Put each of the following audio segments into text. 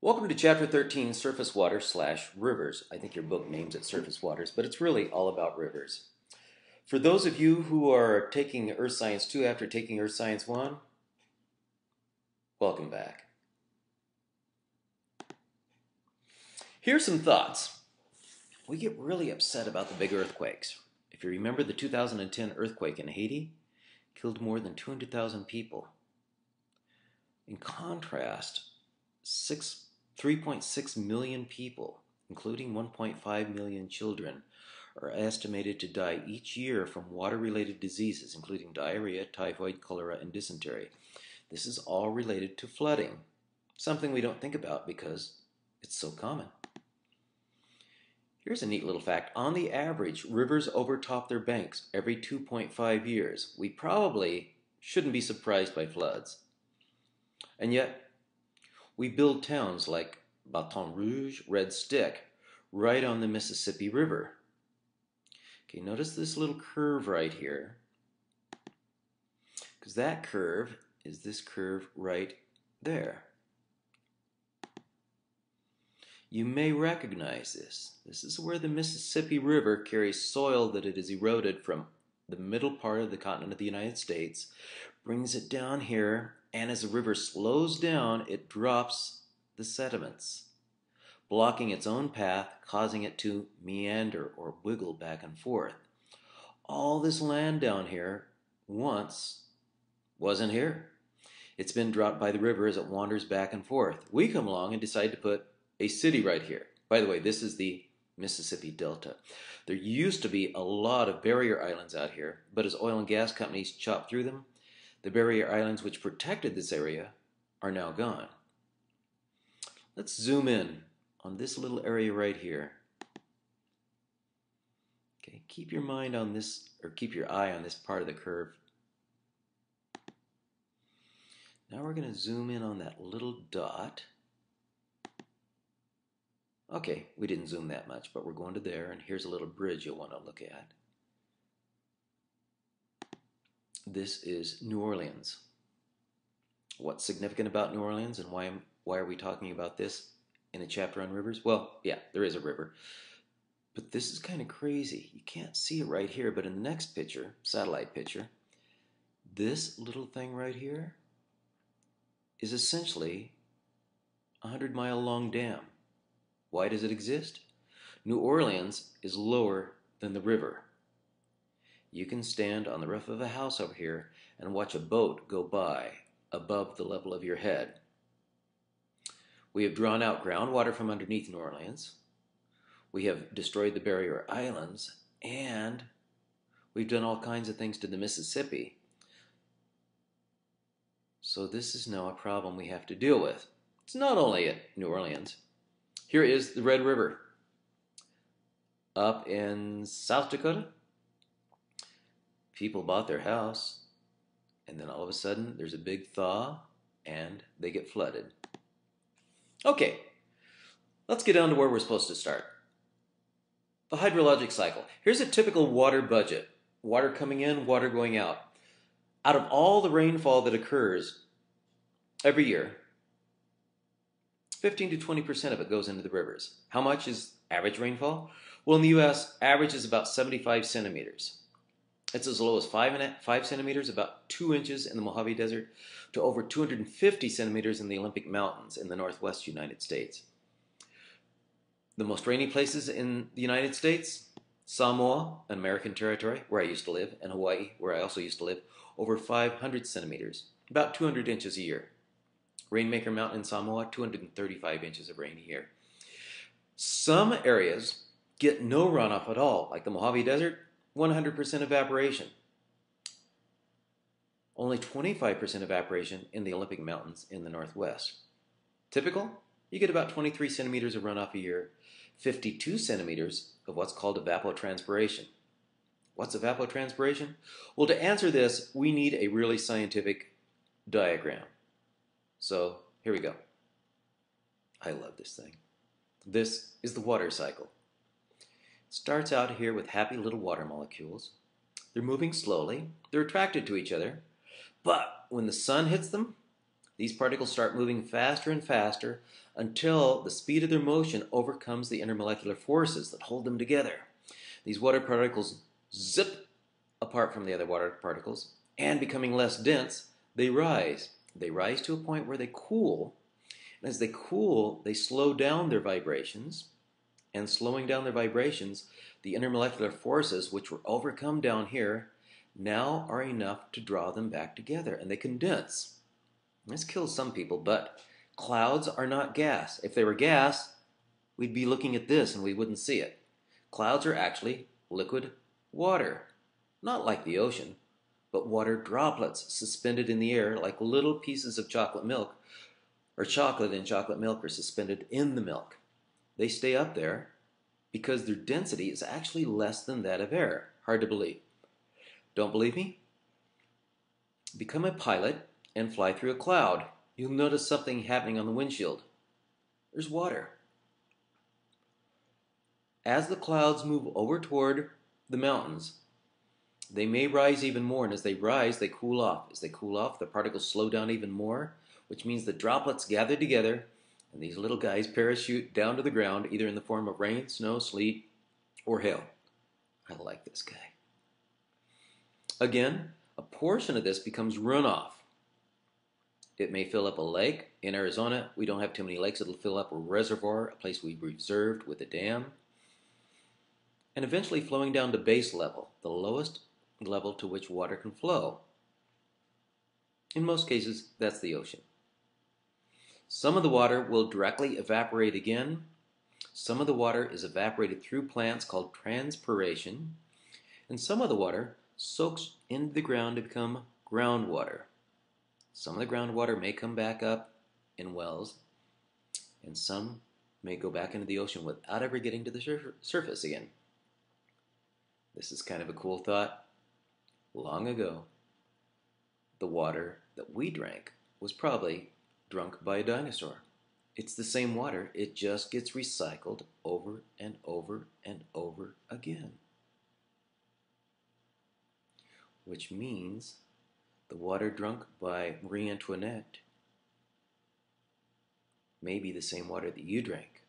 Welcome to Chapter 13, Surface Water / Rivers. I think your book names it Surface Waters, but it's really all about rivers. For those of you who are taking Earth Science 2 after taking Earth Science 1, welcome back. Here's some thoughts. We get really upset about the big earthquakes. If you remember, the 2010 earthquake in Haiti killed more than 200,000 people. In contrast, 3.6 million people, including 1.5 million children, are estimated to die each year from water-related diseases, including diarrhea, typhoid, cholera, and dysentery. This is all related to flooding, something we don't think about because it's so common. Here's a neat little fact. On the average, rivers overtop their banks every 2.5 years. We probably shouldn't be surprised by floods. And yet, we build towns like Baton Rouge, Red Stick, right on the Mississippi River. Okay, notice this little curve right here, because that curve is this curve right there. You may recognize this. This is where the Mississippi River carries soil that it has eroded from the middle part of the continent of the United States, brings it down here, and as the river slows down, it drops the sediments, blocking its own path, causing it to meander or wiggle back and forth. All this land down here once wasn't here. It's been dropped by the river as it wanders back and forth. We come along and decide to put a city right here. By the way, this is the Mississippi Delta. There used to be a lot of barrier islands out here, but as oil and gas companies chop through them, the barrier islands which protected this area are now gone. Let's zoom in on this little area right here. Okay, keep your mind on this, or keep your eye on this part of the curve. Now we're going to zoom in on that little dot. Okay, we didn't zoom that much, but we're going to there, and here's a little bridge you'll want to look at. This is New Orleans. What's significant about New Orleans, and why are we talking about this in a chapter on rivers? Well, yeah, there is a river. But this is kind of crazy. You can't see it right here, but in the next picture, satellite picture, this little thing right here is essentially a 100-mile-long dam. Why does it exist? New Orleans is lower than the river. You can stand on the roof of a house over here and watch a boat go by above the level of your head. We have drawn out groundwater from underneath New Orleans. We have destroyed the barrier islands, and we've done all kinds of things to the Mississippi. So this is now a problem we have to deal with. It's not only at New Orleans. Here is the Red River. Up in South Dakota, people bought their house, and then all of a sudden there's a big thaw, and they get flooded. Okay, let's get down to where we're supposed to start. The hydrologic cycle. Here's a typical water budget. Water coming in, water going out. Out of all the rainfall that occurs every year, 15 to 20% of it goes into the rivers. How much is average rainfall? Well, in the U.S., average is about 75 centimeters. It's as low as 5 centimeters, about 2 inches in the Mojave Desert, to over 250 centimeters in the Olympic Mountains in the northwest United States. The most rainy places in the United States: Samoa, an American territory, where I used to live, and Hawaii, where I also used to live, over 500 centimeters, about 200 inches a year. Rainmaker Mountain in Samoa, 235 inches of rain a year. Some areas get no runoff at all, like the Mojave Desert, 100% evaporation. Only 25% evaporation in the Olympic Mountains in the northwest. Typical, you get about 23 centimeters of runoff a year, 52 centimeters of what's called evapotranspiration. What's evapotranspiration? Well, to answer this, we need a really scientific diagram. So here we go. I love this thing. This is the water cycle. It starts out here with happy little water molecules. They're moving slowly. They're attracted to each other. But when the sun hits them, These particles start moving faster and faster until the speed of their motion overcomes the intermolecular forces that hold them together. These water particles zip apart from the other water particles, and becoming less dense, they rise. They rise to a point where they cool, and as they cool, they slow down their vibrations, and slowing down their vibrations, the intermolecular forces which were overcome down here now are enough to draw them back together, and they condense. This kills some people, but clouds are not gas. If they were gas, we'd be looking at this and we wouldn't see it. Clouds are actually liquid water, not like the ocean, but water droplets suspended in the air like little pieces of chocolate milk, or chocolate and chocolate milk are suspended in the milk. They stay up there because their density is actually less than that of air. Hard to believe. Don't believe me? Become a pilot and fly through a cloud. You'll notice something happening on the windshield. There's water. As the clouds move over toward the mountains, they may rise even more, and as they rise, they cool off. As they cool off, the particles slow down even more, which means the droplets gather together, and these little guys parachute down to the ground, either in the form of rain, snow, sleet, or hail. I like this guy. Again, a portion of this becomes runoff. It may fill up a lake. In Arizona, we don't have too many lakes. It'll fill up a reservoir, a place we reserved with a dam, and eventually flowing down to base level, the lowest level to which water can flow. In most cases, that's the ocean. Some of the water will directly evaporate again. Some of the water is evaporated through plants called transpiration, and some of the water soaks into the ground to become groundwater. Some of the groundwater may come back up in wells, and some may go back into the ocean without ever getting to the surface again. This is kind of a cool thought. Long ago, the water that we drank was probably drunk by a dinosaur. It's the same water, it just gets recycled over and over and over again. Which means the water drunk by Marie Antoinette may be the same water that you drank.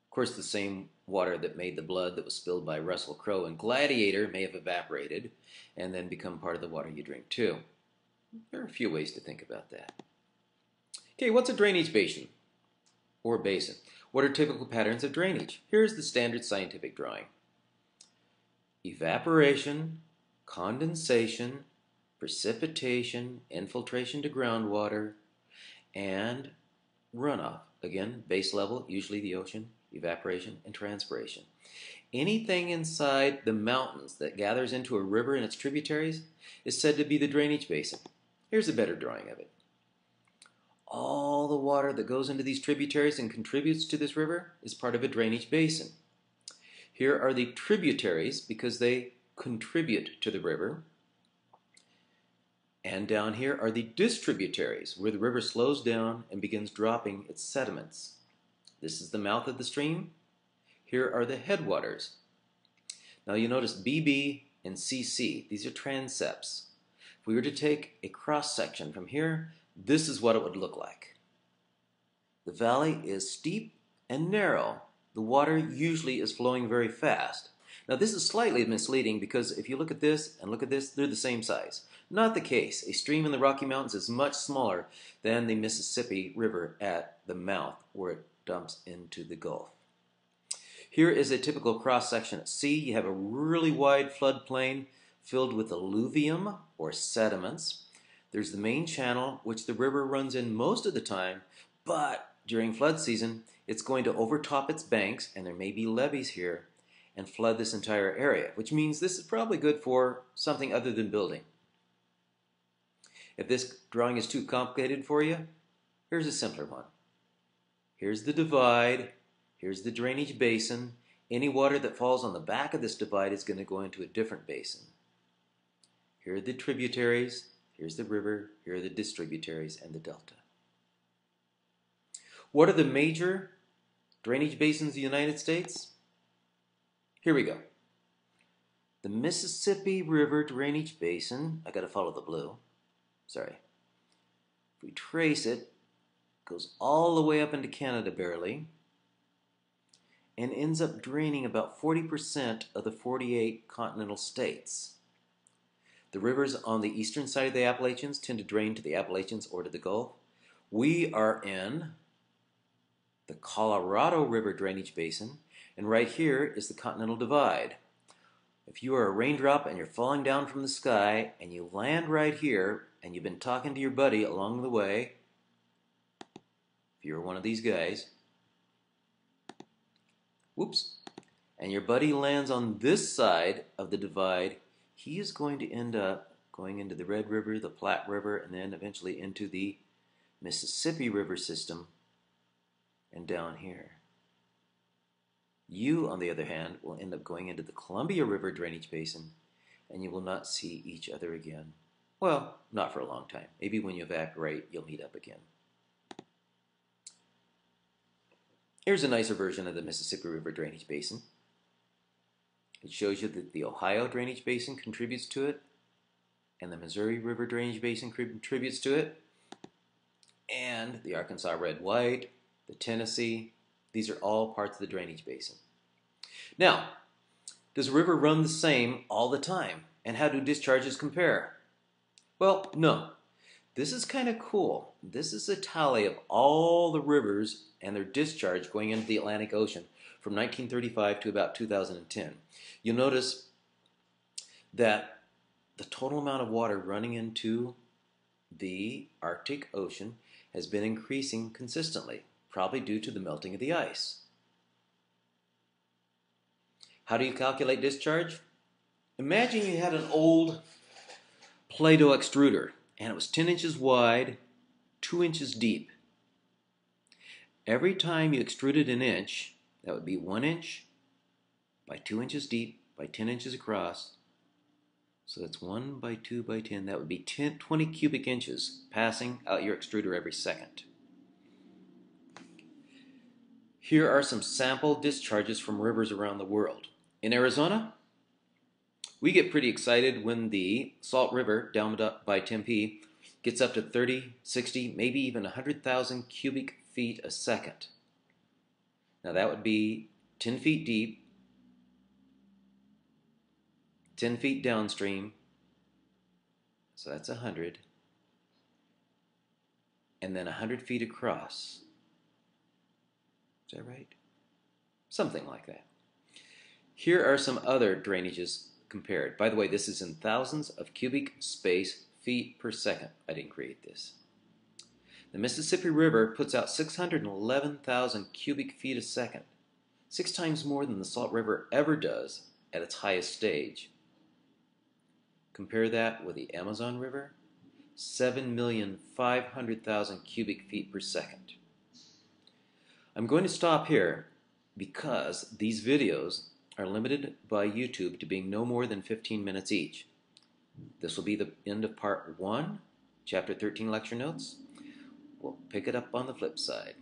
Of course, the same water that made the blood that was spilled by Russell Crowe and Gladiator may have evaporated and then become part of the water you drink too. There are a few ways to think about that. Okay, what's a drainage basin or basin? What are typical patterns of drainage? Here's the standard scientific drawing. Evaporation, condensation, precipitation, infiltration to groundwater, and runoff. Again, base level, usually the ocean, evaporation, and transpiration. Anything inside the mountains that gathers into a river and its tributaries is said to be the drainage basin. Here's a better drawing of it. All the water that goes into these tributaries and contributes to this river is part of a drainage basin. Here are the tributaries because they contribute to the river. And down here are the distributaries where the river slows down and begins dropping its sediments. This is the mouth of the stream. Here are the headwaters. Now you notice BB and CC. These are transepts. If we were to take a cross section from here, this is what it would look like. The valley is steep and narrow. The water usually is flowing very fast. Now this is slightly misleading because if you look at this and look at this, they're the same size. Not the case. A stream in the Rocky Mountains is much smaller than the Mississippi River at the mouth where it dumps into the Gulf. Here is a typical cross-section at sea. You have a really wide floodplain filled with alluvium or sediments. There's the main channel, which the river runs in most of the time, but during flood season, it's going to overtop its banks, and there may be levees here, and flood this entire area, which means this is probably good for something other than building. If this drawing is too complicated for you, here's a simpler one. Here's the divide. Here's the drainage basin. Any water that falls on the back of this divide is going to go into a different basin. Here are the tributaries. Here's the river. Here are the distributaries and the delta. What are the major drainage basins of the United States? Here we go. The Mississippi River Drainage Basin, I got to follow the blue. Sorry. If we trace it, it goes all the way up into Canada barely, and ends up draining about 40% of the 48 continental states. The rivers on the eastern side of the Appalachians tend to drain to the Appalachians or to the Gulf. We are in the Colorado River drainage basin, and right here is the Continental Divide. If you are a raindrop and you're falling down from the sky and you land right here and you've been talking to your buddy along the way, if you're one of these guys, whoops, and your buddy lands on this side of the divide, he is going to end up going into the Red River, the Platte River, and then eventually into the Mississippi River system and down here. You, on the other hand, will end up going into the Columbia River drainage basin, and you will not see each other again. Well, not for a long time. Maybe when you evaporate, you'll meet up again. Here's a nicer version of the Mississippi River drainage basin. It shows you that the Ohio drainage basin contributes to it, and the Missouri River drainage basin contributes to it, and the Arkansas Red-White, the Tennessee. These are all parts of the drainage basin. Now, does a river run the same all the time? And how do discharges compare? Well, no. This is kind of cool. This is a tally of all the rivers and their discharge going into the Atlantic Ocean from 1935 to about 2010. You'll notice that the total amount of water running into the Arctic Ocean has been increasing consistently, probably due to the melting of the ice. How do you calculate discharge? Imagine you had an old Play-Doh extruder, and it was 10 inches wide, 2 inches deep. Every time you extruded an inch, that would be 1 inch by 2 inches deep by 10 inches across. So that's 1 by 2 by 10. That would be 20 cubic inches passing out your extruder every second. Here are some sample discharges from rivers around the world. In Arizona, we get pretty excited when the Salt River down by Tempe gets up to 30, 60, maybe even 100,000 cubic feet a second. Now that would be 10 feet deep, 10 feet downstream, so that's 100, and then 100 feet across. Is that right? Something like that. Here are some other drainages compared. By the way, this is in thousands of cubic space feet per second. I didn't create this. The Mississippi River puts out 611,000 cubic feet a second, 6 times more than the Salt River ever does at its highest stage. Compare that with the Amazon River, 7,500,000 cubic feet per second. I'm going to stop here because these videos are limited by YouTube to being no more than 15 minutes each. This will be the end of part 1, chapter 13 lecture notes. We'll pick it up on the flip side.